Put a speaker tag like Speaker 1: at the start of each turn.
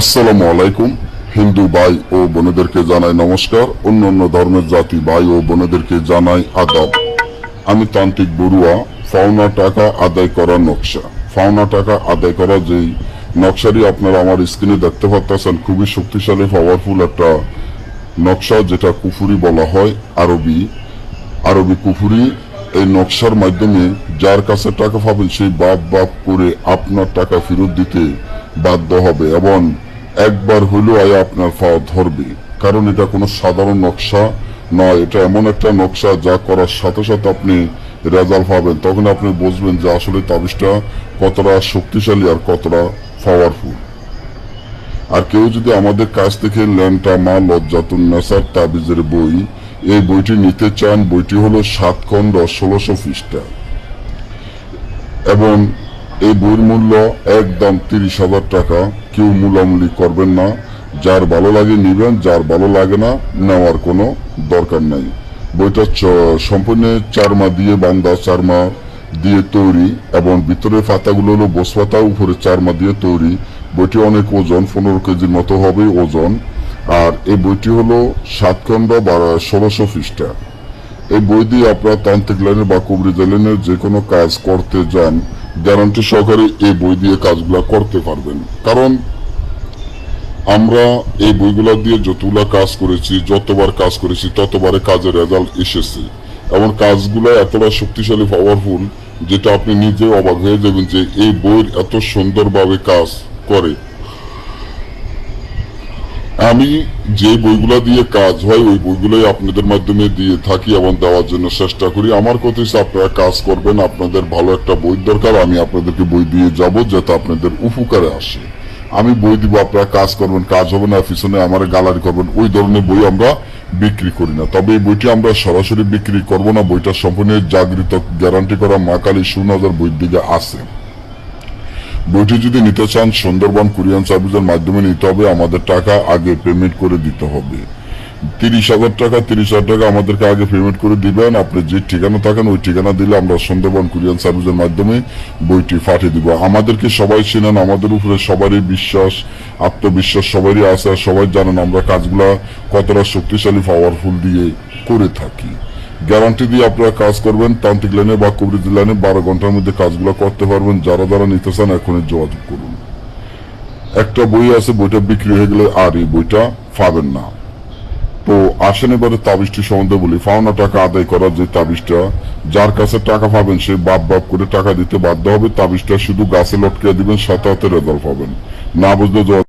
Speaker 1: আসসালামু আলাইকুম। হিন্দু ভাই ও বোনেদেরকে জানাই নমস্কার, অন্য ধর্মের জাতি ভাই ও বোনেদেরকে জানাই আদাব। আমি তান্ত্রিক বড়ুয়া। পাওনা টাকা আদায় করার নকশা, পাওনা টাকা আদায় করা যেই নকশাটি আপনারা আমার স্ক্রিনে দেখতে পাচ্ছেন, খুবই শক্তিশালী পাওয়ারফুল একটা নকশা, যেটা কুফুরি বলা হয়, আরবি কুফুরি। এই নকশার মাধ্যমে যার কাছে টাকা পাবেন সেই বাপ করে আপনার টাকা ফেরত দিতে বাধ্য হবে এবং একবার হইলেও আপনার পাওয়া ধরবে। কারণ এটা কোনো সাধারণ নকশা নয়, এটা এমন একটা নকশা যা করার সাথে সাথে আপনি রেজাল্ট পাবেন। তখন আপনি বুঝবেন যে আসলে তাবিজটা কতটা শক্তিশালী আর কতটা পাওয়ারফুল। আর কেউ যদি আমাদের কাছ থেকে ল্যান্টা মা লজ্জাতুন নেসার তাবিজের বই, এই বইটি নিতে চান, বইটি হলো 7 খণ্ড 1600 পৃষ্ঠা এবং এই বইয়ের মূল্য একদম 30,000 টাকা। কেউ মূলামূলি করবেন না, যার ভালো লাগে নিবেন, যার ভালো লাগে না নেওয়ার কোনো দরকার নাই। বইটা সম্পূর্ণ চারমা দিয়ে বান্ধা, চারমা দিয়ে তৈরি এবং ভিতরের পাতাগুলো হলো বোস পাতা, উপরে চারমা দিয়ে তৈরি। বইটি অনেক ওজন, 15 কেজির মতো হবে ওজন। আর এই বইটি হলো 7 খণ্ড 1600 পৃষ্ঠা। এই বই দিয়ে আপনারা তান্ত্রিক লাইনের বা কবরিজ লাইনের যে কোনো কাজ করতে যান, গ্যারান্টি সহকারে এই বই দিয়ে কাজগুলা করতে পারবেন। কারণ আমরা এই বইগুলা দিয়ে যতগুলা কাজ করেছি, যতবার কাজ করেছি, ততবারে কাজের রেজাল্ট এসেছে এবং কাজগুলা এতটা শক্তিশালী পাওয়ারফুল, যেটা আপনি নিজে অবাক হয়ে যাবেন যে এই বইয়ের এত সুন্দরভাবে কাজ করে। আমি যে বইগুলা দিয়ে কাজ হয় ওই বইগুলোই আপনাদের মাধ্যমে দিয়ে থাকি এবং দেওয়ার জন্য চেষ্টা করি। আমার কথা হচ্ছে আপনারা কাজ করবেন, আপনাদের ভালো একটা বই দরকার, আমি আপনাদেরকে বই দিয়ে যাব যাতে আপনাদের উপকারে আসে। আমি বই দিব, আপনারা কাজ করবেন, কাজ হবে না, পিছনে আমার গ্যালারি করবেন, ওই ধরনের বই আমরা বিক্রি করি না। তবে এই বইটি আমরা সরাসরি বিক্রি করব না, বইটা সম্পূর্ণ জাগৃত গ্যারান্টি করা মা কালী সুনজর বইয়ের দিকে আছে। বইটি যদি নিতে চান সুন্দরবন কুরিয়ান সার্ভিসের মাধ্যমে নিতে হবে, আমাদের টাকা আগে পেমেন্ট করে দিতে হবে। 30,000 টাকা, 30,000 টাকা আমাদেরকে আগে পেমেন্ট করে দিবেন। আপনি যে ঠিকানা থাকেন ওই ঠিকানা দিলে আমরা সুন্দরবন কুরিয়ান সার্ভিসের মাধ্যমে বইটি পাঠিয়ে দিব। আমাদেরকে সবাই চেনেন, আমাদের উপরে সবারই বিশ্বাস, আত্মবিশ্বাস সবারই আছে, আর সবাই জানেন আমরা কাজগুলা কতটা শক্তিশালী পাওয়ারফুল দিয়ে করে থাকি। গ্যারান্টি দিয়ে আপনারা কাজ করবেন, তান্ত্রিক লাইনে বা কবরিজ লাইনে 12 ঘন্টার মধ্যে কাজগুলো করতে পারবেন। যারা নিতে চান এখনই যোগাযোগ করুন। একটা বই আছে, বইটা বিক্রি হয়ে গেলে আর এই বইটা পাবেন না। তো আসেন এবারে তাবিজটি সম্বন্ধে বলি। পাওনা টাকা আদায় করার যে তাবিজটা, যার কাছে টাকা পাবেন সে বাপ করে টাকা দিতে বাধ্য হবে। তাবিজটা শুধু গাছে লটকে দিবেন, সাথে রেজাল্ট পাবেন। না বুঝলে